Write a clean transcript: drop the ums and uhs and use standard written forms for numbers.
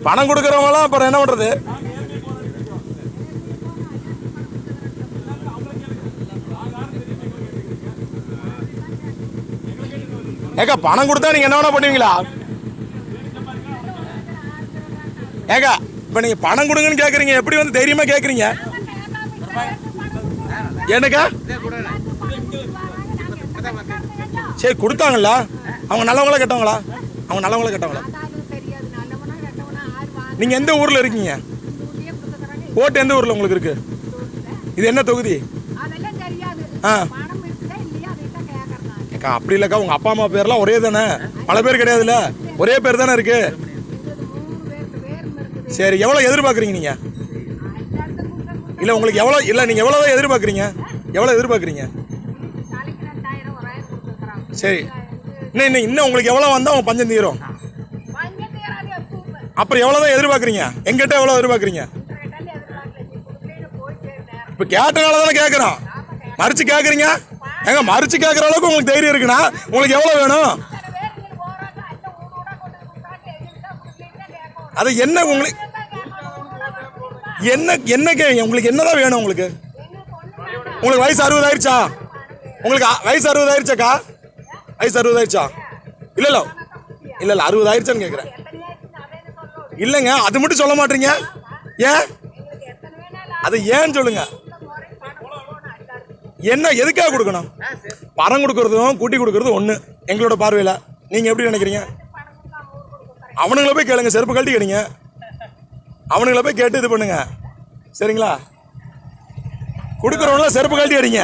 பணம் கொடுக்குறவங்களாம் அப்புறம் என்ன பண்றது? ஏக்கா பணம் கொடுத்தா நீங்க என்ன வேணா பண்ணுவீங்களா? ஏக்கா இப்ப நீங்க பணம் கொடுங்கன்னு கேக்குறீங்க, எப்படி வந்து தைரியமா கேக்குறீங்க? என்னக்கா சரி கொடுத்தாங்களா? அவங்க நல்லவங்களா கெட்டவங்களா? அவங்க நல்லவங்களா கெட்டவங்களா? நீங்க எந்த ஊர்ல இருக்கீங்க? ஓட்டு எந்த ஊர்ல உங்களுக்கு இருக்கு? இது என்ன தொகுதி? அப்படி இல்லக்கா, உங்க அப்பா அம்மா பேர்லாம் ஒரே தானே? பல பேர் கிடையாதுல்ல, ஒரே பேர் தானே இருக்கு. சரி எவ்வளவு எதிர்பார்க்குறீங்க நீங்க? இல்ல உங்களுக்கு எவ்வளவு, இல்ல நீங்க எவ்வளவு எதிர்பார்க்குறீங்க? எவ்வளவு எதிர்பார்க்குறீங்க? சரி இன்னும் உங்களுக்கு எவ்வளவு வந்தா உங்க பஞ்சம் தீரும்? அப்புறம் எவ்வளவுதான் எதிர்பார்க்குறீங்க? எங்கிட்ட எவ்வளவு எதிர்பார்க்குறீங்க? இப்ப கேட்டனால தானே கேட்கறோம், மறிச்சு கேட்குறீங்க. ஏங்க மறிச்சு கேட்குற அளவுக்கு உங்களுக்கு தைரியம் இருக்குன்னா உங்களுக்கு எவ்வளவு வேணும்? அது என்ன உங்களுக்கு உங்களுக்கு என்னதான் வேணும்? உங்களுக்கு வயசு 60 ஆயிடுச்சா? உங்களுக்கு வயசு 60 ஆயிடுச்சாக்கா? வயசு 60 ஆயிடுச்சா? இல்ல 60 ஆயிடுச்சான்னு கேட்குறேன். இல்லைங்க அது மட்டும் சொல்ல மாட்டீங்க, ஏன்? அது ஏன்னு சொல்லுங்க. என்ன எதுக்காக கொடுக்கணும்? பணம் கொடுக்கறதும் கூட்டி கொடுக்கறதும் ஒண்ணு எங்களோட பார்வையில. நீங்க எப்படி நினைக்கிறீங்க? அவனுங்களை போய் கேளுங்க, செருப்பு கழட்டி கேளுங்க, அவனுங்களை போய் கேட்டு இது பண்ணுங்க, சரிங்களா? கொடுக்குறவங்கள செருப்பு கழட்டி அடிங்க.